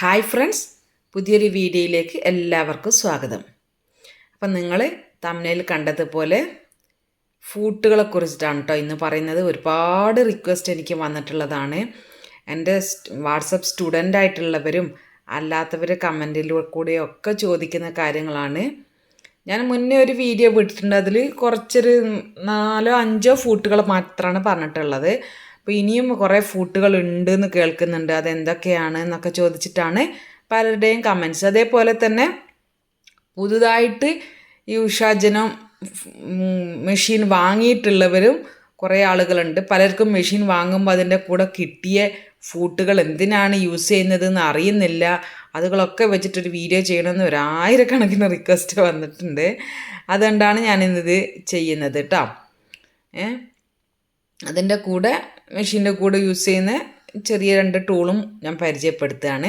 Hi friends, പുതിയൊരു വീഡിയോയിലേക്ക് എല്ലാവർക്കും സ്വാഗതം. അപ്പം നിങ്ങൾ തംബ്നെയിൽ കണ്ടതുപോലെ ഫൂട്ടുകളെ കുറിച്ചിട്ടാണ് കേട്ടോ ഇന്ന് പറയുന്നത്. ഒരുപാട് റിക്വസ്റ്റ് എനിക്ക് വന്നിട്ടുള്ളതാണ്. എൻ്റെ വാട്സപ്പ് സ്റ്റുഡൻ്റ് ആയിട്ടുള്ളവരും അല്ലാത്തവർ കമൻറ്റിലൂടെ കൂടെയൊക്കെ ചോദിക്കുന്ന കാര്യങ്ങളാണ്. ഞാൻ മുന്നേ ഒരു വീഡിയോ വിട്ടിട്ടുണ്ട്. അതിൽ കുറച്ചൊരു 4-5 ഫൂട്ടുകൾ മാത്രമാണ് പറഞ്ഞിട്ടുള്ളത്. അപ്പോൾ ഇനിയും കുറേ ഫൂട്ടുകൾ ഉണ്ടെന്ന് കേൾക്കുന്നുണ്ട്. അതെന്തൊക്കെയാണ് എന്നൊക്കെ ചോദിച്ചിട്ടാണ് പലരുടെയും കമൻസ്. അതേപോലെ തന്നെ പുതുതായിട്ട് ഈ ഉഷാജനം മെഷീൻ വാങ്ങിയിട്ടുള്ളവരും കുറേ ആളുകളുണ്ട്. പലർക്കും മെഷീൻ വാങ്ങുമ്പോൾ അതിൻ്റെ കൂടെ കിട്ടിയ ഫൂട്ടുകൾ എന്തിനാണ് യൂസ് ചെയ്യുന്നതെന്ന് അറിയുന്നില്ല. അതുകളൊക്കെ വെച്ചിട്ടൊരു വീഡിയോ ചെയ്യണമെന്ന് 1000കണക്കിന് റിക്വസ്റ്റ് വന്നിട്ടുണ്ട്. അതുകൊണ്ടാണ് ഞാനിന്നത് ചെയ്യുന്നത് കേട്ടോ. അതിൻ്റെ കൂടെ മെഷീൻ്റെ കൂടെ യൂസ് ചെയ്യുന്ന ചെറിയ 2 ടൂളും ഞാൻ പരിചയപ്പെടുത്തുകയാണ്.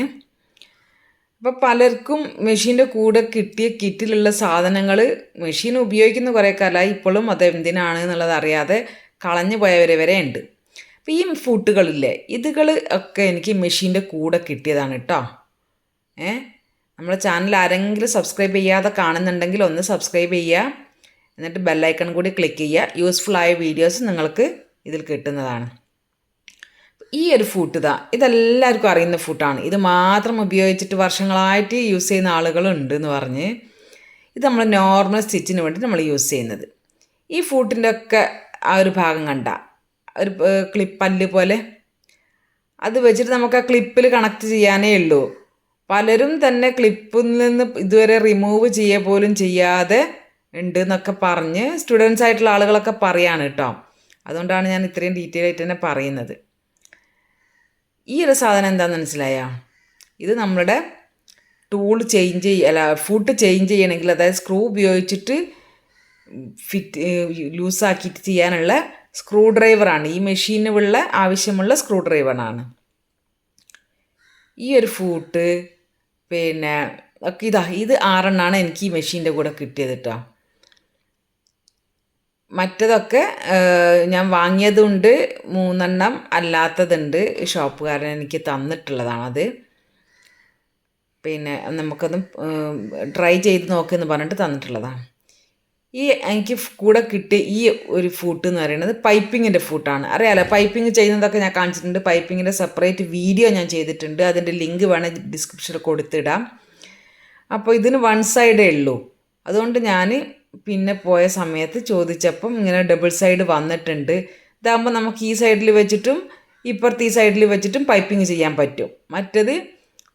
അപ്പോൾ പലർക്കും മെഷീൻ്റെ കൂടെ കിട്ടിയ കിറ്റിലുള്ള സാധനങ്ങൾ മെഷീൻ ഉപയോഗിക്കുന്ന കുറേ കാലമായി, ഇപ്പോഴും അത് എന്തിനാണ് എന്നുള്ളത് അറിയാതെ കളഞ്ഞു പോയവരെ വരെ ഉണ്ട്. അപ്പോൾ ഈ ഫൂട്ടുകളില്ലേ, ഇതുകൾ ഒക്കെ എനിക്ക് മെഷീൻ്റെ കൂടെ കിട്ടിയതാണ് കേട്ടോ. നമ്മുടെ ചാനൽ ആരെങ്കിലും സബ്സ്ക്രൈബ് ചെയ്യാതെ കാണുന്നുണ്ടെങ്കിൽ ഒന്ന് സബ്സ്ക്രൈബ് ചെയ്യുക, എന്നിട്ട് ബെല്ലൈക്കൺ കൂടി ക്ലിക്ക് ചെയ്യുക. യൂസ്ഫുള്ളായ വീഡിയോസ് നിങ്ങൾക്ക് ഇതിൽ കിട്ടുന്നതാണ്. ഈ ഒരു ഫൂട്ട് ഇതെല്ലാവർക്കും അറിയുന്ന ഫൂട്ടാണ്. ഇത് മാത്രം ഉപയോഗിച്ചിട്ട് വർഷങ്ങളായിട്ട് യൂസ് ചെയ്യുന്ന ആളുകളുണ്ട് എന്ന് പറഞ്ഞ്. ഇത് നമ്മൾ നോർമൽ സ്റ്റിച്ചിന് വേണ്ടി നമ്മൾ യൂസ് ചെയ്യുന്നത്. ഈ ഫൂട്ടിൻ്റെ ഒക്കെ ആ ഒരു ഭാഗം കണ്ട ഒരു ക്ലിപ്പല്ല് പോലെ, അത് വെച്ചിട്ട് നമുക്ക് ആ ക്ലിപ്പിൽ കണക്ട് ചെയ്യാനേ ഉള്ളൂ. പലരും തന്നെ ക്ലിപ്പിൽ നിന്ന് ഇതുവരെ റിമൂവ് ചെയ്യുക പോലും ചെയ്യാതെ ഉണ്ട് എന്നൊക്കെ പറഞ്ഞ് സ്റ്റുഡൻസ് ആയിട്ടുള്ള ആളുകളൊക്കെ പറയാണ് കേട്ടോ. അതുകൊണ്ടാണ് ഞാൻ ഇത്രയും ഡീറ്റെയിൽ ആയിട്ട് തന്നെ പറയുന്നത്. ഈ ഒരു സാധനം എന്താണെന്ന് മനസ്സിലായോ? ഇത് നമ്മുടെ ടൂൾ ഫൂട്ട് ചേഞ്ച് ചെയ്യണമെങ്കിൽ, അതായത് സ്ക്രൂ ഉപയോഗിച്ചിട്ട് ലൂസാക്കിയിട്ട് ചെയ്യാനുള്ള സ്ക്രൂ ഡ്രൈവറാണ്. ഈ മെഷീനുള്ള ആവശ്യമുള്ള സ്ക്രൂ ഡ്രൈവറാണ് ഈ ഒരു ഫൂട്ട്. പിന്നെ ഇത് 6 എനിക്ക് ഈ മെഷീൻ്റെ കൂടെ കിട്ടിയത് കേട്ടോ. മറ്റതൊക്കെ ഞാൻ വാങ്ങിയതുണ്ട്, 3 അല്ലാത്തതുണ്ട്. ഷോപ്പുകാരൻ എനിക്ക് തന്നിട്ടുള്ളതാണത്. പിന്നെ നമുക്കൊന്ന് ട്രൈ ചെയ്ത് നോക്കുമെന്ന് പറഞ്ഞിട്ട് തന്നിട്ടുള്ളതാണ്. ഈ എനിക്ക് കൂടെ കിട്ടിയ ഈ ഒരു ഫൂട്ട് എന്ന് പറയുന്നത് പൈപ്പിങ്ങിൻ്റെ ഫൂട്ടാണ്. അറിയാലോ, പൈപ്പിംഗ് ചെയ്യുന്നതൊക്കെ ഞാൻ കാണിച്ചിട്ടുണ്ട്. പൈപ്പിങ്ങിൻ്റെ സെപ്പറേറ്റ് വീഡിയോ ഞാൻ ചെയ്തിട്ടുണ്ട്. അതിൻ്റെ ലിങ്ക് വേണേൽ ഡിസ്ക്രിപ്ഷനിൽ കൊടുത്തിടാം. അപ്പോൾ ഇതിന് 1 സൈഡേ ഉള്ളൂ. അതുകൊണ്ട് ഞാൻ പിന്നെ പോയ സമയത്ത് ചോദിച്ചപ്പം ഇങ്ങനെ ഡബിൾ സൈഡ് വന്നിട്ടുണ്ട്. ഇതാകുമ്പോൾ നമുക്ക് ഈ സൈഡിൽ വെച്ചിട്ടും ഇപ്പുറത്ത് ഈ സൈഡിൽ വെച്ചിട്ടും പൈപ്പിംഗ് ചെയ്യാൻ പറ്റും. മറ്റത്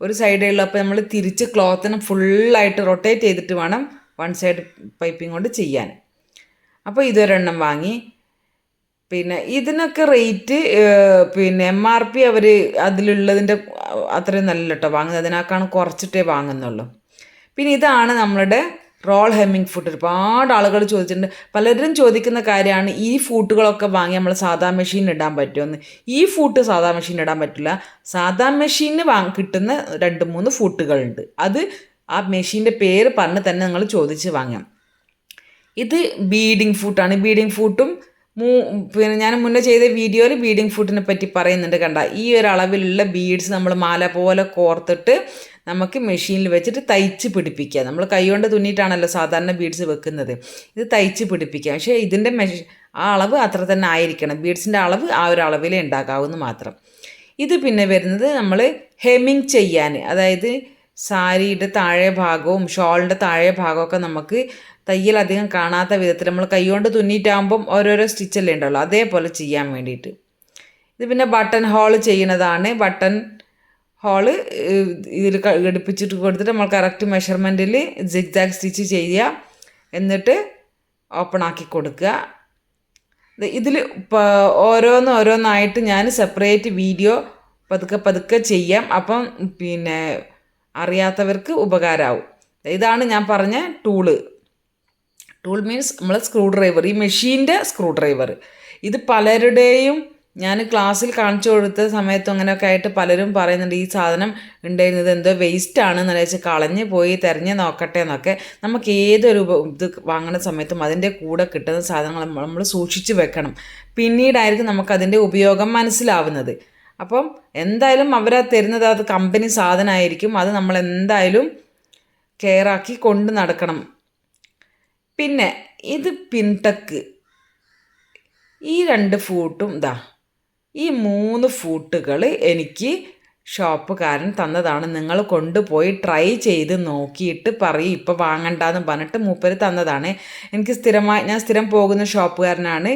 ഒരു സൈഡേ ഉള്ളൂ. അപ്പോൾ നമ്മൾ തിരിച്ച് ക്ലോത്തിനെ ഫുള്ളായിട്ട് റൊട്ടേറ്റ് ചെയ്തിട്ട് വേണം 1 സൈഡ് പൈപ്പിംഗ് കൊണ്ട് ചെയ്യാൻ. അപ്പോൾ ഇതൊരെണ്ണം വാങ്ങി. പിന്നെ ഇതിനൊക്കെ റേറ്റ് പിന്നെ MRP അവർ അതിലുള്ളതിൻ്റെ അത്രയും നല്ല കേട്ടോ വാങ്ങുന്നത്. അതിനേക്കാണ് കുറച്ചിട്ടേ വാങ്ങുന്നുള്ളൂ. പിന്നെ ഇതാണ് നമ്മളുടെ റോൾ ഹെമ്മിങ് ഫൂട്ട്. ഒരുപാട് ആളുകൾ ചോദിച്ചിട്ടുണ്ട്. പലരും ചോദിക്കുന്ന കാര്യമാണ്, ഈ ഫൂട്ടുകളൊക്കെ വാങ്ങി നമ്മൾ സാധാ മെഷീനിൽ ഇടാൻ പറ്റുമെന്ന്. ഈ ഫൂട്ട് സാധാ മെഷീനിൽ ഇടാൻ പറ്റില്ല. സാധാ മെഷീനിൽ കിട്ടുന്ന 2-3 ഫൂട്ടുകളുണ്ട്. അത് ആ മെഷീൻ്റെ പേര് പറഞ്ഞ് തന്നെ നിങ്ങൾ ചോദിച്ച് വാങ്ങാം. ഇത് ബീഡിങ് ഫൂട്ടാണ്. ബീഡിങ് ഫൂട്ടും പിന്നെ ഞാൻ മുന്നേ ചെയ്ത വീഡിയോയിൽ ബീഡിങ് ഫൂട്ടിനെ പറ്റി പറയുന്നുണ്ട്. കണ്ട, ഈ ഒരു അളവിലുള്ള ബീഡ്സ് നമ്മൾ മാല പോലെ കോർത്തിട്ട് നമുക്ക് മെഷീനിൽ വെച്ചിട്ട് തയ്ച്ച് പിടിപ്പിക്കുക. നമ്മൾ കൈകൊണ്ട് തുന്നിയിട്ടാണല്ലോ സാധാരണ ബീഡ്സ് വെക്കുന്നത്. ഇത് തയ്ച്ച് പിടിപ്പിക്കുക. പക്ഷേ ഇതിൻ്റെ ആ അളവ് അത്ര തന്നെ ആയിരിക്കണം. ബീഡ്സിൻ്റെ അളവ് ആ ഒരു അളവിലേ ഉണ്ടാകാവുന്ന മാത്രം. ഇത് പിന്നെ വരുന്നത് നമ്മൾ ഹെമ്മിങ് ചെയ്യാൻ, അതായത് സാരിയുടെ താഴെ ഭാഗവും ഷോളിൻ്റെ താഴെ ഭാഗമൊക്കെ നമുക്ക് തയ്യൽ അധികം കാണാത്ത വിധത്തിൽ നമ്മൾ കൈകൊണ്ട് തുന്നിയിട്ടാകുമ്പം ഓരോരോ സ്റ്റിച്ചല്ലേ ഉണ്ടാവുള്ളൂ, അതേപോലെ ചെയ്യാൻ വേണ്ടിയിട്ട്. ഇത് പിന്നെ ബട്ടൺ ഹോൾ ചെയ്യുന്നതാണ്. ബട്ടൺ ഹോള് ഇതിൽ ഘടിപ്പിച്ചിട്ട് കൊടുത്തിട്ട് നമ്മൾ കറക്റ്റ് മെഷർമെൻറ്റിൽ സിഗ്സാഗ് സ്റ്റിച്ച് ചെയ്യുക, എന്നിട്ട് ഓപ്പൺ ആക്കി കൊടുക്കുക. ഇതിൽ ഓരോന്നായിട്ട് ഞാൻ സെപ്പറേറ്റ് വീഡിയോ പതുക്കെ ചെയ്യാം. അപ്പം പിന്നെ അറിയാത്തവർക്ക് ഉപകാരമാവും. ഇതാണ് ഞാൻ പറഞ്ഞ ടൂള്. ടൂൾ മീൻസ് നമ്മൾ സ്ക്രൂ ഡ്രൈവർ, ഈ മെഷീൻ്റെ സ്ക്രൂ ഡ്രൈവർ. ഇത് പലരുടെയും ഞാൻ ക്ലാസ്സിൽ കാണിച്ചു കൊടുത്ത സമയത്തും അങ്ങനെയൊക്കെ ആയിട്ട് പലരും പറയുന്നുണ്ട്, ഈ സാധനം ഉണ്ടായിരുന്നത് എന്തോ വേസ്റ്റ് ആണെന്ന് വെച്ചാൽ കളഞ്ഞ് പോയി തിരഞ്ഞ് നോക്കട്ടെ എന്നൊക്കെ. നമുക്ക് ഏതൊരു ഇത് വാങ്ങുന്ന സമയത്തും അതിൻ്റെ കൂടെ കിട്ടുന്ന സാധനങ്ങൾ നമ്മൾ സൂക്ഷിച്ച് വെക്കണം. പിന്നീടായിരിക്കും നമുക്കതിൻ്റെ ഉപയോഗം മനസ്സിലാവുന്നത്. അപ്പം എന്തായാലും അവരാ തരുന്നത് അത് കമ്പനി സാധനമായിരിക്കും, അത് നമ്മൾ എന്തായാലും കെയറാക്കി കൊണ്ട് നടക്കണം. പിന്നെ ഇത് പിൻടക്ക്, ഈ 2 ഫൂട്ടും ഈ 3 ഫൂട്ടുകൾ എനിക്ക് ഷോപ്പുകാരൻ തന്നതാണ്. നിങ്ങൾ കൊണ്ടുപോയി ട്രൈ ചെയ്ത് നോക്കിയിട്ട് പറയും, ഇപ്പോൾ വാങ്ങണ്ടെന്ന് പറഞ്ഞിട്ട് മൂപ്പര് തന്നതാണ്. എനിക്ക് ഞാൻ സ്ഥിരം പോകുന്ന ഷോപ്പുകാരനാണ്.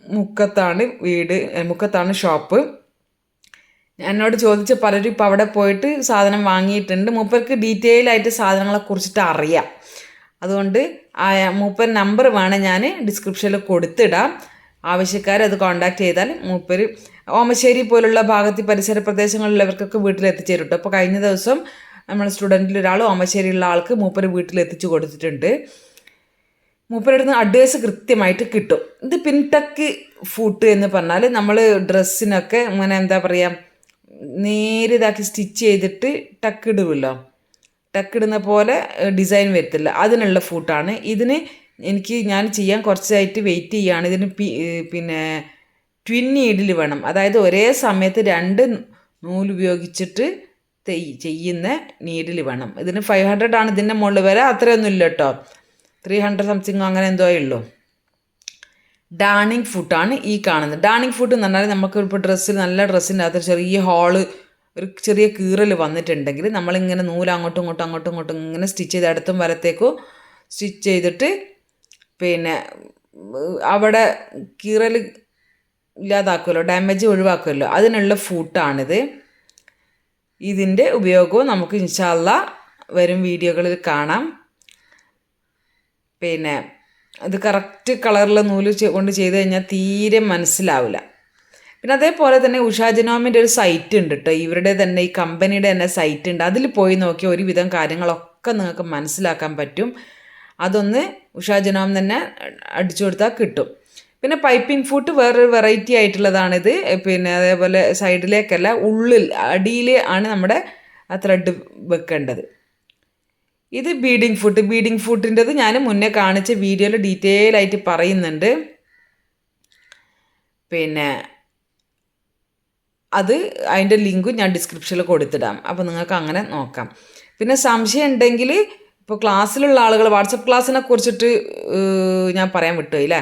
മുക്കത്താണ് വീട്, മുക്കത്താണ് ഷോപ്പ്. എന്നോട് ചോദിച്ച പലരും ഇപ്പോൾ അവിടെ പോയിട്ട് സാധനം വാങ്ങിയിട്ടുണ്ട്. മൂപ്പർക്ക് ഡീറ്റെയിൽ ആയിട്ട് സാധനങ്ങളെ കുറിച്ചിട്ട് അറിയാം. അതുകൊണ്ട് മൂപ്പർ നമ്പർ വേണം ഞാൻ ഡിസ്ക്രിപ്ഷനിൽ കൊടുത്തിടാം. ആവശ്യക്കാരത് കോൺടാക്ട് ചെയ്താൽ മൂപ്പര് ഓമശ്ശേരി പോലുള്ള ഭാഗത്ത് പരിസര പ്രദേശങ്ങളിലുള്ളവർക്കൊക്കെ വീട്ടിലെത്തിച്ചേരും കേട്ടോ. അപ്പോൾ കഴിഞ്ഞ ദിവസം നമ്മൾ സ്റ്റുഡൻറ്റിൽ ഒരാൾ ഓമശ്ശേരിയുള്ള ആൾക്ക് മൂപ്പര് വീട്ടിലെത്തിച്ച് കൊടുത്തിട്ടുണ്ട്. മൂപ്പരുടെ അടുത്ത് അഡ്വൈസ് കൃത്യമായിട്ട് കിട്ടും. ഇത് പിൻടക്ക് ഫൂട്ട് എന്ന് പറഞ്ഞാൽ നമ്മൾ ഡ്രസ്സിനൊക്കെ ഇങ്ങനെ എന്താ പറയുക, നേരിതാക്കി സ്റ്റിച്ച് ചെയ്തിട്ട് ടക്കിടുമല്ലോ, ടക്കിടുന്ന പോലെ ഡിസൈൻ വരത്തില്ല, അതിനുള്ള ഫൂട്ടാണ്. ഇതിന് ഞാൻ ചെയ്യാൻ കുറച്ചായിട്ട് വെയിറ്റ് ചെയ്യുകയാണ്. ഇതിന് പിന്നെ ട്വിൻ നീഡിൽ വേണം, അതായത് ഒരേ സമയത്ത് 2 നൂല് ഉപയോഗിച്ചിട്ട് ചെയ്യുന്ന നീഡിൽ വേണം. ഇതിന് 500 ആണ് ഇതിൻ്റെ മുകളിൽ വരെ, അത്രയൊന്നും ഇല്ല കേട്ടോ, 300 സംതിങ് അങ്ങനെ എന്തോ ഉള്ളൂ. ഡാണിങ് ഫുട്ടാണ് ഈ കാണുന്നത്. ഡാണിങ് ഫുട്ട് എന്ന് പറഞ്ഞാൽ നമുക്ക് ഇപ്പോൾ നല്ല ഡ്രസ്സിൻ്റെ അകത്ത് ചെറിയ ഹോള്, ഒരു ചെറിയ കീറൽ വന്നിട്ടുണ്ടെങ്കിൽ നമ്മളിങ്ങനെ നൂല് അങ്ങോട്ടും ഇങ്ങോട്ടും ഇങ്ങനെ സ്റ്റിച്ച് ചെയ്ത് അടുത്തും വലത്തേക്കും സ്റ്റിച്ച് ചെയ്തിട്ട് പിന്നെ അവിടെ കീറൽ ഇല്ലാതാക്കുമല്ലോ, ഡാമേജ് ഒഴിവാക്കുമല്ലോ, അതിനുള്ള ഫൂട്ടാണിത്. ഇതിൻ്റെ ഉപയോഗവും നമുക്ക് ഇൻഷാ അല്ലാഹ് വരും വീഡിയോകളിൽ കാണാം. പിന്നെ ഇത് കറക്റ്റ് കളറിലെ നൂല് കൊണ്ട് ചെയ്ത് കഴിഞ്ഞാൽ തീരെ മനസ്സിലാവില്ല. പിന്നെ അതേപോലെ തന്നെ ഉഷാ ജനോമിൻ്റെ ഒരു സൈറ്റ് ഉണ്ട് കേട്ടോ, ഇവരുടെ തന്നെ ഈ കമ്പനിയുടെ തന്നെ സൈറ്റ് ഉണ്ട്. അതിൽ പോയി നോക്കി ഒരുവിധം കാര്യങ്ങളൊക്കെ നിങ്ങൾക്ക് മനസ്സിലാക്കാൻ പറ്റും. അതൊന്ന് ഉഷാ ജനോം തന്നെ അടിച്ചു കൊടുത്താൽ കിട്ടും. പിന്നെ പൈപ്പിംഗ് ഫൂട്ട് വേറൊരു വെറൈറ്റി ആയിട്ടുള്ളതാണിത്. പിന്നെ അതേപോലെ സൈഡിലേക്കല്ല, ഉള്ളിൽ അടിയിൽ ആണ് നമ്മുടെ ആ ത്രെഡ് വെക്കേണ്ടത്. ഇത് ബീഡിങ് ഫൂട്ടിൻ്റെത് ഞാൻ മുന്നേ കാണിച്ച വീഡിയോയിൽ ഡീറ്റെയിൽ ആയിട്ട് പറയുന്നുണ്ട്. പിന്നെ അതിൻ്റെ ലിങ്കും ഞാൻ ഡിസ്ക്രിപ്ഷനിൽ കൊടുത്തിടാം, അപ്പോൾ നിങ്ങൾക്ക് അങ്ങനെ നോക്കാം. പിന്നെ സംശയം ഉണ്ടെങ്കിൽ ഇപ്പോൾ ക്ലാസ്സിലുള്ള ആളുകൾ വാട്സപ്പ് ക്ലാസ്സിനെ കുറിച്ചിട്ട് ഞാൻ പറയാൻ വിട്ടുപോയില്ലേ.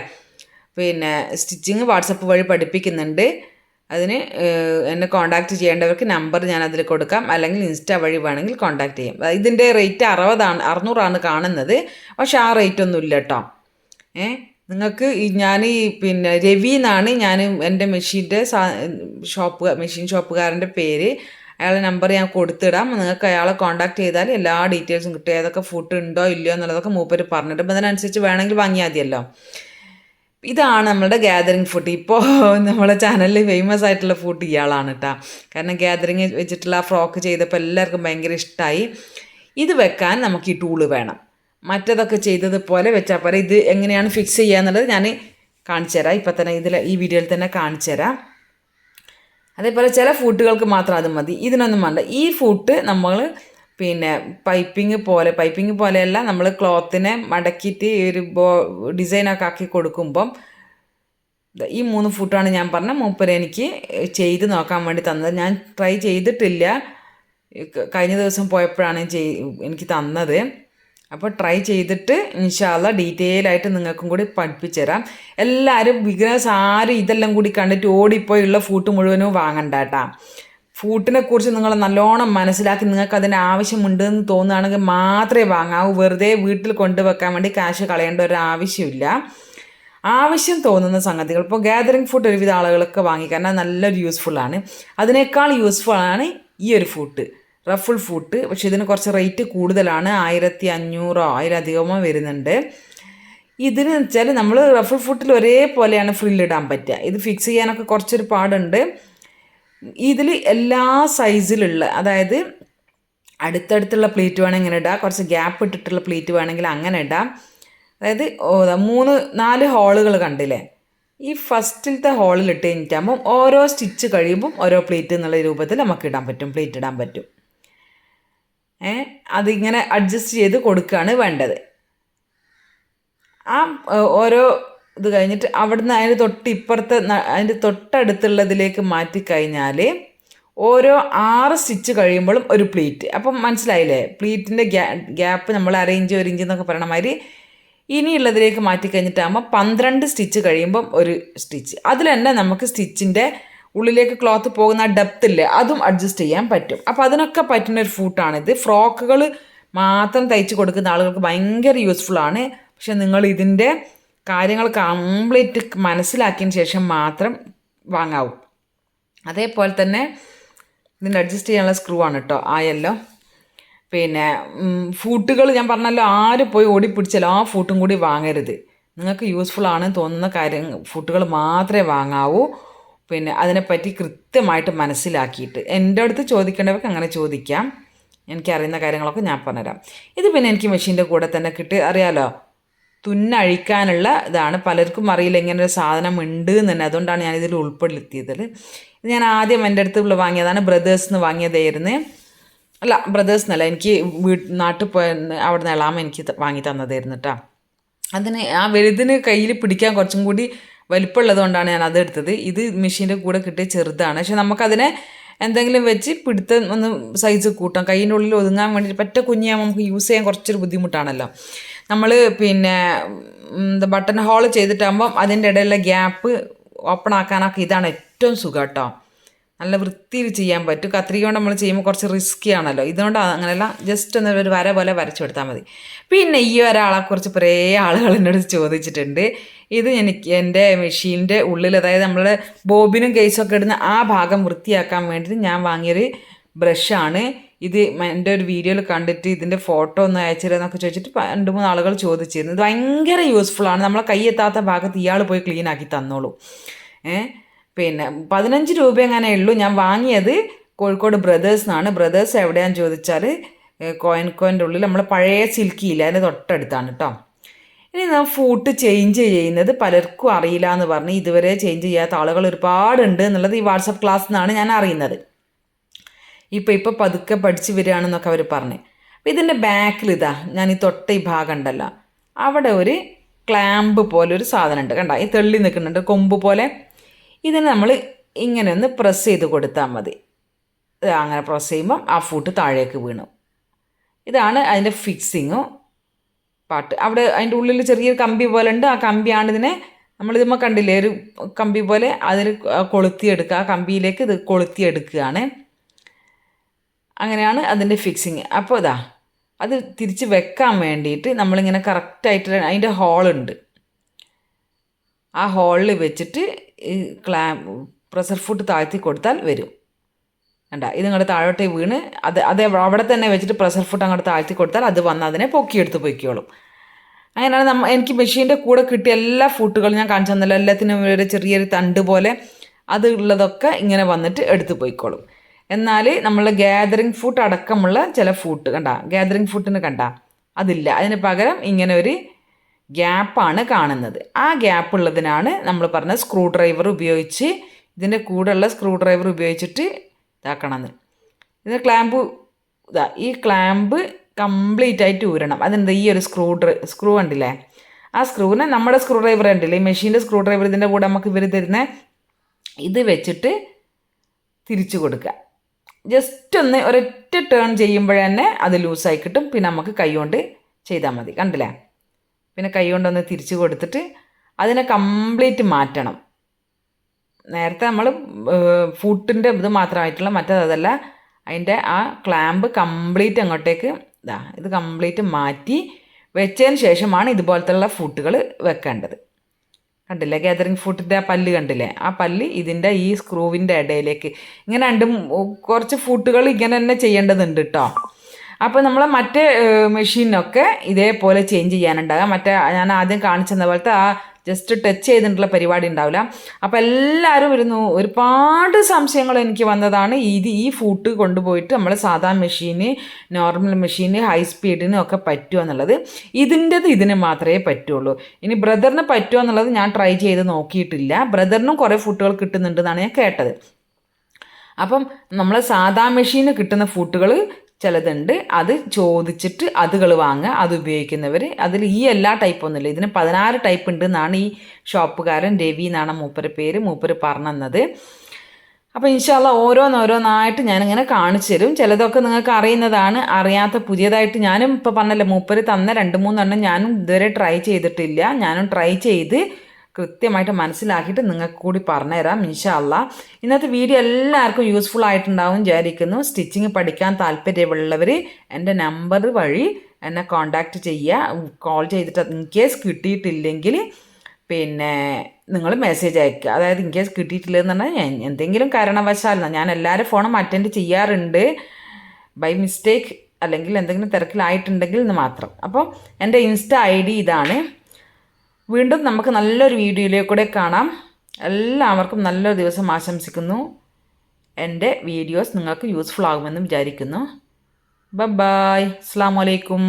പിന്നെ സ്റ്റിച്ചിങ് വാട്സപ്പ് വഴി പഠിപ്പിക്കുന്നുണ്ട്. അതിന് എന്നെ കോൺടാക്റ്റ് ചെയ്യേണ്ടവർക്ക് നമ്പർ ഞാൻ അതിൽ കൊടുക്കാം, അല്ലെങ്കിൽ ഇൻസ്റ്റ വഴി വേണമെങ്കിൽ കോൺടാക്റ്റ് ചെയ്യും. ഇതിൻ്റെ റേറ്റ് 600 കാണുന്നത്, പക്ഷേ ആ റേറ്റ് ഒന്നും ഇല്ല കേട്ടോ. നിങ്ങൾക്ക് ഞാൻ പിന്നെ രവി എന്നാണ് ഞാൻ എൻ്റെ മെഷീൻ ഷോപ്പുകാരൻ്റെ പേര്, അയാളുടെ നമ്പർ ഞാൻ കൊടുത്തിടാം. നിങ്ങൾക്ക് അയാളെ കോൺടാക്ട് ചെയ്താൽ എല്ലാ ഡീറ്റെയിൽസും കിട്ടും. ഏതൊക്കെ ഫുഡ് ഉണ്ടോ ഇല്ലയോ എന്നുള്ളതൊക്കെ മൂപ്പര് പറഞ്ഞിട്ട്, അപ്പോൾ അതിനനുസരിച്ച് വേണമെങ്കിൽ വാങ്ങിയാൽ മതിയല്ലോ. ഇതാണ് നമ്മളുടെ ഗ്യാതറിങ് ഫുഡ്. ഇപ്പോൾ നമ്മളെ ചാനലിൽ ഫേമസ് ആയിട്ടുള്ള ഫുഡ് ഇയാളാണ് കേട്ടോ. കാരണം ഗ്യാതറിങ് വെച്ചിട്ടുള്ള ഫ്രോക്ക് ചെയ്തപ്പോൾ എല്ലാവർക്കും ഭയങ്കര ഇഷ്ടമായി. ഇത് വെക്കാൻ നമുക്ക് ഈ ടൂള് വേണം. മറ്റതൊക്കെ ചെയ്തതുപോലെ വെച്ചാൽ പോലെ ഇത് എങ്ങനെയാണ് ഫിക്സ് ചെയ്യുക എന്നുള്ളത് ഞാൻ കാണിച്ചു തരാം. ഇപ്പം തന്നെ ഈ വീഡിയോയിൽ തന്നെ കാണിച്ചു തരാം. അതേപോലെ ചില ഫൂട്ടുകൾക്ക് മാത്രം അത് മതി, ഇതിനൊന്നും വേണ്ട. ഈ ഫൂട്ട് നമ്മൾ പിന്നെ പൈപ്പിംഗ് പോലെയല്ല, നമ്മൾ ക്ലോത്തിനെ മടക്കിയിട്ട് ഒരു ഡിസൈനൊക്കെ ആക്കി കൊടുക്കുമ്പം ഈ 3 ഫൂട്ടാണ് ഞാൻ പറഞ്ഞ മൂപ്പര് എനിക്ക് ചെയ്ത് നോക്കാൻ വേണ്ടി തന്നത്. ഞാൻ ട്രൈ ചെയ്തിട്ടില്ല, കഴിഞ്ഞ ദിവസം പോയപ്പോഴാണ് എനിക്ക് തന്നത്. അപ്പോൾ ട്രൈ ചെയ്തിട്ട് ഇൻഷാ അല്ലാഹ് ഡീറ്റെയിൽ ആയിട്ട് നിങ്ങൾക്കും കൂടി പഠിപ്പിച്ചു തരാം. എല്ലാവരും ബിഗിനേഴ്സ് ആരും ഇതെല്ലാം കൂടി കണ്ടിട്ട് ഓടിപ്പോയുള്ള ഫൂട്ട് മുഴുവനും വാങ്ങണ്ട കേട്ടോ. ഫൂട്ടിനെ കുറിച്ച് നിങ്ങൾ നല്ലോണം മനസ്സിലാക്കി നിങ്ങൾക്ക് അതിൻ്റെ ആവശ്യമുണ്ടെന്ന് തോന്നുകയാണെങ്കിൽ മാത്രമേ വാങ്ങാവൂ. വെറുതെ വീട്ടിൽ കൊണ്ടുവെക്കാൻ വേണ്ടി കാശ് കളയേണ്ട ഒരു ആവശ്യമില്ല. ആവശ്യം തോന്നുന്ന സംഗതികൾ, ഇപ്പോൾ ഗ്യാതറിങ് ഫുഡ് ഒരുവിധ ആളുകളൊക്കെ വാങ്ങിക്കാൻ നല്ലൊരു യൂസ്ഫുള്ളാണ്. അതിനേക്കാൾ യൂസ്ഫുള്ളാണ് ഈ ഒരു ഫുഡ്, റഫിൾ ഫുഡ്. പക്ഷേ ഇതിന് കുറച്ച് റേറ്റ് കൂടുതലാണ്, 1500 1000 വരുന്നുണ്ട്. ഇതിന് വെച്ചാൽ നമ്മൾ റഫിൾ ഫുഡിൽ ഒരേപോലെയാണ് ഫ്രില്ലിടാൻ പറ്റുക. ഇത് ഫിക്സ് ചെയ്യാനൊക്കെ കുറച്ചൊരു പാടുണ്ട്. ഇതിൽ എല്ലാ സൈസിലുള്ള, അതായത് അടുത്തടുത്തുള്ള പ്ലേറ്റ് വേണമെങ്കിൽ ഇങ്ങനെ ഇടാം, കുറച്ച് ഗ്യാപ്പ് ഇട്ടിട്ടുള്ള പ്ലേറ്റ് വേണമെങ്കിൽ അങ്ങനെ ഇടാം. അതായത് 3-4 ഹോളുകൾ കണ്ടില്ലേ, ഈ ഫസ്റ്റിലത്തെ ഹോളിൽ ഇട്ട് കഴിഞ്ഞിട്ടാകുമ്പം ഓരോ സ്റ്റിച്ച് കഴിയുമ്പം ഓരോ പ്ലേറ്റ് എന്നുള്ള രൂപത്തിൽ നമുക്ക് പ്ലേറ്റ് ഇടാൻ പറ്റും. അതിങ്ങനെ അഡ്ജസ്റ്റ് ചെയ്ത് കൊടുക്കുകയാണ് വേണ്ടത്. ഓരോ ഇത് കഴിഞ്ഞിട്ട് അവിടുന്ന് അതിൻ്റെ തൊട്ടടുത്തുള്ളതിലേക്ക് മാറ്റിക്കഴിഞ്ഞാൽ ഓരോ 6 സ്റ്റിച്ച് കഴിയുമ്പോഴും ഒരു പ്ലീറ്റ്. അപ്പം മനസ്സിലായില്ലേ, പ്ലീറ്റിൻ്റെ ഗ്യാപ്പ് നമ്മൾ 1/2 ഇഞ്ച് 1 ഇഞ്ച് എന്നൊക്കെ പറയണ മാതിരി ഇനിയുള്ളതിലേക്ക് മാറ്റി കഴിഞ്ഞിട്ടാകുമ്പോൾ 12 സ്റ്റിച്ച് കഴിയുമ്പം ഒരു സ്റ്റിച്ച്. അതിൽ തന്നെ നമുക്ക് സ്റ്റിച്ചിൻ്റെ ഉള്ളിലേക്ക് ക്ലോത്ത് പോകുന്ന ആ ഡെപ്ത് ഇല്ലേ, അതും അഡ്ജസ്റ്റ് ചെയ്യാൻ പറ്റും. അപ്പോൾ അതിനൊക്കെ പറ്റുന്ന ഒരു ഫൂട്ടാണിത്. ഫ്രോക്കുകൾ മാത്രം തയ്ച്ച് കൊടുക്കുന്ന ആളുകൾക്ക് ഭയങ്കര യൂസ്ഫുള്ളാണ്. പക്ഷെ നിങ്ങൾ ഇതിൻ്റെ കാര്യങ്ങൾ കംപ്ലീറ്റ് മനസ്സിലാക്കിയതിന് ശേഷം മാത്രം വാങ്ങാവൂ. അതേപോലെ തന്നെ ഇതിൻ്റെ അഡ്ജസ്റ്റ് ചെയ്യാനുള്ള സ്ക്രൂ ആണ് കേട്ടോ ആയല്ലോ. പിന്നെ ഫൂട്ടുകൾ ഞാൻ പറഞ്ഞല്ലോ, ആരും പോയി ഓടിപ്പിടിച്ചാലും ആ ഫൂട്ടും കൂടി വാങ്ങരുത്. നിങ്ങൾക്ക് യൂസ്ഫുൾ ആണ് തോന്നുന്ന ഫൂട്ടുകൾ മാത്രമേ വാങ്ങാവൂ. പിന്നെ അതിനെപ്പറ്റി കൃത്യമായിട്ട് മനസ്സിലാക്കിയിട്ട് എൻ്റെ അടുത്ത് ചോദിക്കേണ്ടവർക്ക് അങ്ങനെ ചോദിക്കാം. എനിക്കറിയുന്ന കാര്യങ്ങളൊക്കെ ഞാൻ പറഞ്ഞുതരാം. ഇത് പിന്നെ എനിക്ക് മെഷീൻ്റെ കൂടെ തന്നെ അറിയാലോ, തുന്നഴിക്കാനുള്ള ഇതാണ്. പലർക്കും അറിയില്ല ഇങ്ങനെ ഒരു സാധനം ഉണ്ട് എന്ന് തന്നെ. അതുകൊണ്ടാണ് ഞാനിതിൽ ഉൾപ്പെടുത്തിയത്. ഇത് ഞാൻ ആദ്യം എൻ്റെ അടുത്ത് വാങ്ങിയതാണ്. ബ്രദേഴ്സിന് വാങ്ങിയതായിരുന്നു. അല്ല, ബ്രദേഴ്സിനല്ല, എനിക്ക് നാട്ടിൽ പോയ അവിടെ നിന്ന് എളാമ എനിക്ക് വാങ്ങി തന്നതായിരുന്നു കേട്ടോ. അതിന് ആ വലുതിന് കയ്യിൽ പിടിക്കാൻ കുറച്ചും കൂടി വലിപ്പമുള്ളത് കൊണ്ടാണ് ഞാൻ അതെടുത്തത്. ഇത് മെഷീൻ്റെ കൂടെ കിട്ടിയ ചെറുതാണ്. പക്ഷെ നമുക്കതിനെ എന്തെങ്കിലും വെച്ച് പിടുത്തം ഒന്ന് സൈസ് കൂട്ടാം. കയ്യിൻ്റെ ഉള്ളിൽ ഒതുങ്ങാൻ വേണ്ടിയിട്ട് പറ്റ കുഞ്ഞാകുമ്പോൾ നമുക്ക് യൂസ് ചെയ്യാൻ കുറച്ചൊരു ബുദ്ധിമുട്ടാണല്ലോ. നമ്മൾ പിന്നെ ബട്ടൺ ഹോൾ ചെയ്തിട്ടാകുമ്പം അതിൻ്റെ ഇടയിലുള്ള ഗ്യാപ്പ് ഓപ്പൺ ആക്കാനൊക്കെ ഇതാണ് ഏറ്റവും സുഖം കേട്ടോ. നല്ല വൃത്തിയിൽ ചെയ്യാൻ പറ്റും. കത്രിക കൊണ്ട് നമ്മൾ ചെയ്യുമ്പോൾ കുറച്ച് റിസ്ക്കി ആണല്ലോ. ഇതുകൊണ്ട് അങ്ങനെയല്ല, ജസ്റ്റ് ഒന്ന് ഒരു വര പോലെ വരച്ചു കൊടുത്താൽ മതി. പിന്നെ ഈ ഒരാളെക്കുറിച്ച് കുറേ ആളുകൾ എന്നോട് ചോദിച്ചിട്ടുണ്ട്. ഇത് എനിക്ക് എൻ്റെ മെഷീൻ്റെ ഉള്ളിൽ, അതായത് നമ്മൾ ബോബിനും കേസൊക്കെ ഇടുന്ന ആ ഭാഗം വൃത്തിയാക്കാൻ വേണ്ടിയിട്ട് ഞാൻ വാങ്ങിയൊരു ബ്രഷാണ് ഇത്. എൻ്റെ ഒരു വീഡിയോയിൽ കണ്ടിട്ട് ഇതിൻ്റെ ഫോട്ടോ ഒന്ന് അയച്ചിരുന്നൊക്കെ ചോദിച്ചിട്ട് 2-3 ആളുകൾ ചോദിച്ചിരുന്നു. ഇത് ഭയങ്കര യൂസ്ഫുള്ളാണ്. നമ്മളെ കൈ എത്താത്ത ഭാഗത്ത് ഇയാൾ പോയി ക്ലീൻ ആക്കി തന്നോളൂ. പിന്നെ 15 രൂപ എങ്ങനെ ഉള്ളൂ. ഞാൻ വാങ്ങിയത് കോഴിക്കോട് ബ്രദേഴ്സിനാണ്. ബ്രദേഴ്സ് എവിടെയാണെന്ന് ചോദിച്ചാൽ കോയിൻ്റെ ഉള്ളിൽ നമ്മൾ പഴയ സിൽക്കിയില്ല, അതിൻ്റെ തൊട്ടടുത്താണ് കേട്ടോ. ഇനി ഞാൻ ഫൂട്ട് ചേഞ്ച് ചെയ്യുന്നത് പലർക്കും അറിയില്ല എന്ന് പറഞ്ഞ് ഇതുവരെ ചേഞ്ച് ചെയ്യാത്ത ആളുകൾ ഒരുപാടുണ്ട് എന്നുള്ളത് ഈ വാട്സപ്പ് ക്ലാസ്സിൽ നിന്നാണ് ഞാൻ അറിയുന്നത്. ഇപ്പോൾ പതുക്കെ പഠിച്ച് വരികയാണെന്നൊക്കെ അവർ പറഞ്ഞ്. അപ്പോൾ ഇതിൻ്റെ ബാക്കിൽ ഇതാ, ഞാൻ ഈ തൊട്ട ഈ ഭാഗം ഉണ്ടല്ലോ, അവിടെ ഒരു ക്ലാമ്പ് പോലെ ഒരു സാധനം ഉണ്ട് കണ്ട, ഈ തെള്ളി നിൽക്കുന്നുണ്ട് കൊമ്പ് പോലെ. ഇതിന് നമ്മൾ ഇങ്ങനെ ഒന്ന് പ്രസ് ചെയ്ത് കൊടുത്താൽ മതി. അങ്ങനെ പ്രസ് ചെയ്യുമ്പം ആ ഫൂട്ട് താഴേക്ക് വീണു. ഇതാണ് അതിൻ്റെ ഫിക്സിങ്ങും പാട്ട്. അവിടെ അതിൻ്റെ ഉള്ളിൽ ചെറിയൊരു കമ്പി പോലെ ഉണ്ട്. ആ കമ്പിയാണ് ഇതിനെ നമ്മളിതുമ്പോൾ കണ്ടില്ലേ, ഒരു കമ്പി പോലെ അതിൽ കൊളുത്തിയെടുക്കുക. ആ കമ്പിയിലേക്ക് ഇത് കൊളുത്തിയെടുക്കുകയാണ്. അങ്ങനെയാണ് അതിൻ്റെ ഫിക്സിങ്. അപ്പോൾ ഇതാ, അത് തിരിച്ച് വെക്കാൻ വേണ്ടിയിട്ട് നമ്മളിങ്ങനെ കറക്റ്റായിട്ട് അതിൻ്റെ ഹോളുണ്ട്. ആ ഹോളിൽ വെച്ചിട്ട് ഈ പ്രഷർ ഫുട്ട് താഴ്ത്തി കൊടുത്താൽ വരും. കണ്ട, ഇത് ഇങ്ങോട്ട് താഴോട്ടേ വീണ് അത് അവിടെ തന്നെ വെച്ചിട്ട് പ്രഷർ ഫുട്ട് അങ്ങോട്ട് താഴ്ത്തി കൊടുത്താൽ അത് വന്ന് അതിനെ പൊക്കിയെടുത്ത് പൊയ്ക്കോളും. അങ്ങനെയാണ് എനിക്ക് മെഷീൻ്റെ കൂടെ കിട്ടിയ എല്ലാ ഫൂട്ടുകളും ഞാൻ കാണിച്ചു തന്നല്ലോ. എല്ലാത്തിനും ഒരു ചെറിയൊരു തണ്ട് പോലെ അത് ഉള്ളതൊക്കെ ഇങ്ങനെ വന്നിട്ട് എടുത്ത് പോയിക്കോളും. എന്നാൽ നമ്മൾ ഗ്യാതറിങ് ഫൂട്ട് അടക്കമുള്ള ചില ഫൂട്ട് കണ്ട, ഗ്യാതറിങ് ഫൂട്ടിന് കണ്ട അതില്ല. അതിന് പകരം ഇങ്ങനെ ഒരു ഗ്യാപ്പാണ് കാണുന്നത്. ആ ഗ്യാപ്പ് ഉള്ളതിനാണ് നമ്മൾ പറഞ്ഞ സ്ക്രൂ ഡ്രൈവർ ഉപയോഗിച്ച്, ഇതിൻ്റെ കൂടെയുള്ള സ്ക്രൂ ഡ്രൈവർ ഉപയോഗിച്ചിട്ട് ഇതാക്കണമെന്ന്. ഇത് ഈ ക്ലാമ്പ് കംപ്ലീറ്റ് ആയിട്ട് ഊരണം. അതെന്താ, ഈ ഒരു സ്ക്രൂ ഉണ്ടല്ലേ, ആ സ്ക്രൂവിനെ നമ്മുടെ സ്ക്രൂ ഡ്രൈവർ ഉണ്ടല്ലേ, ഈ മെഷീൻ്റെ സ്ക്രൂ ഡ്രൈവർ ഇതിൻ്റെ കൂടെ നമുക്ക് ഇവർ തരുന്ന ഇത് വെച്ചിട്ട് തിരിച്ചു കൊടുക്കുക. ജസ്റ്റ് ഒന്ന് ഒരൊറ്റ ടേൺ ചെയ്യുമ്പോഴന്നെ അത് ലൂസായി കിട്ടും. പിന്നെ നമുക്ക് കൈ കൊണ്ട് ചെയ്താൽ മതി. കണ്ടില്ലേ, പിന്നെ കൈ കൊണ്ടൊന്ന് തിരിച്ചു കൊടുത്തിട്ട് അതിനെ കംപ്ലീറ്റ് മാറ്റണം. നേരത്തെ നമ്മൾ ഫൂട്ടിൻ്റെ ഇത് മാത്രമായിട്ടുള്ള മറ്റേതല്ല, അതിൻ്റെ ആ ക്ലാമ്പ് കംപ്ലീറ്റ് അങ്ങോട്ടേക്ക് ഇത് കംപ്ലീറ്റ് മാറ്റി വെച്ചതിന് ശേഷമാണ് ഇതുപോലത്തുള്ള ഫൂട്ടുകൾ വെക്കേണ്ടത്. കണ്ടില്ലേ, ഗ്യാതറിങ് ഫൂട്ടിൻ്റെ ആ പല്ല് കണ്ടില്ലേ, ആ പല്ല് ഇതിൻ്റെ ഈ സ്ക്രൂവിൻ്റെ ഇടയിലേക്ക് ഇങ്ങനെ കുറച്ച് ഫൂട്ടുകൾ ഇങ്ങനെ തന്നെ ചെയ്യേണ്ടതുണ്ട് കേട്ടോ. അപ്പോൾ നമ്മൾ മറ്റേ മെഷീനൊക്കെ ഇതേപോലെ ചേഞ്ച് ചെയ്യാനുണ്ടാകാം. ഞാൻ ആദ്യം കാണിച്ചെന്ന പോലത്തെ ആ ജസ്റ്റ് ടച്ച് ചെയ്തിട്ടുള്ള പരിപാടി ഉണ്ടാവില്ല. അപ്പോൾ എല്ലാവരും ഒരുപാട് സംശയങ്ങൾ എനിക്ക് വന്നതാണ്. ഈ ഫൂട്ട് കൊണ്ടുപോയിട്ട് നമ്മൾ സാധാ മെഷീന്, നോർമൽ മെഷീന്, ഹൈ സ്പീഡിന് ഒക്കെ പറ്റുമോ എന്നുള്ളത്. ഇതിന് മാത്രമേ പറ്റുള്ളൂ. ഇനി ബ്രദറിന് പറ്റുമോ എന്നുള്ളത് ഞാൻ ട്രൈ ചെയ്ത് നോക്കിയിട്ടില്ല. ബ്രദറിനും കുറേ ഫൂട്ടുകൾ കിട്ടുന്നുണ്ടെന്നാണ് ഞാൻ കേട്ടത്. അപ്പം നമ്മൾ സാധാ മെഷീന് കിട്ടുന്ന ഫൂട്ടുകൾ ചിലതുണ്ട്, അത് ചോദിച്ചിട്ട് അതുകൾ വാങ്ങുക. അത് ഉപയോഗിക്കുന്നവർ അതിൽ ഈ എല്ലാ ടൈപ്പൊന്നുമില്ല, ഇതിന് 16 ടൈപ്പ് ഉണ്ട് എന്നാണ് ഈ ഷോപ്പുകാരൻ രവി എന്നാണ് മൂപ്പര് പേര്, മൂപ്പര് പറഞ്ഞത്. അപ്പോൾ ഇൻഷാ അല്ലാ ഓരോന്നോരോന്നായിട്ട് ഞാനിങ്ങനെ കാണിച്ചു തരും. ചിലതൊക്കെ നിങ്ങൾക്ക് അറിയുന്നതാണ്, അറിയാത്ത പുതിയതായിട്ട് ഞാനും ഇപ്പോൾ പറഞ്ഞല്ലോ മൂപ്പര് തന്ന 2-3 എണ്ണം ഞാനും ഇതുവരെ ട്രൈ ചെയ്തിട്ടില്ല. ഞാനും ട്രൈ ചെയ്ത് കൃത്യമായിട്ട് മനസ്സിലാക്കിയിട്ട് നിങ്ങൾക്ക് കൂടി പറഞ്ഞുതരാം ഇൻഷാ അല്ലാ. ഇന്നത്തെ വീഡിയോ എല്ലാവർക്കും യൂസ്ഫുൾ ആയിട്ടുണ്ടാവും വിചാരിക്കുന്നു. സ്റ്റിച്ചിങ് പഠിക്കാൻ താല്പര്യമുള്ളവർ എൻ്റെ നമ്പർ വഴി എന്നെ കോൺടാക്റ്റ് ചെയ്യുക. കോൾ ചെയ്തിട്ട് ഇൻ കേസ് കിട്ടിയിട്ടില്ലെങ്കിൽ പിന്നെ നിങ്ങൾ മെസ്സേജ് അയക്കുക. അതായത് ഇൻ കേസ് കിട്ടിയിട്ടില്ലെന്ന് പറഞ്ഞാൽ എന്തെങ്കിലും കാരണവശാൽ ഞാൻ എല്ലാവരും ഫോണും അറ്റൻഡ് ചെയ്യാറുണ്ട്, ബൈ മിസ്റ്റേക്ക് അല്ലെങ്കിൽ എന്തെങ്കിലും തിരക്കിലായിട്ടുണ്ടെങ്കിൽ എന്ന് മാത്രം. അപ്പോൾ എൻ്റെ ഇൻസ്റ്റ ID ഇതാണ്. വീണ്ടും നമുക്ക് നല്ലൊരു വീഡിയോയിലേക്കൂടെ കാണാം. എല്ലാവർക്കും നല്ലൊരു ദിവസം ആശംസിക്കുന്നു. എൻ്റെ വീഡിയോസ് നിങ്ങൾക്ക് യൂസ്ഫുൾ ആകുമെന്ന് വിചാരിക്കുന്നു. ബൈ. അസ്സലാമു അലൈക്കും.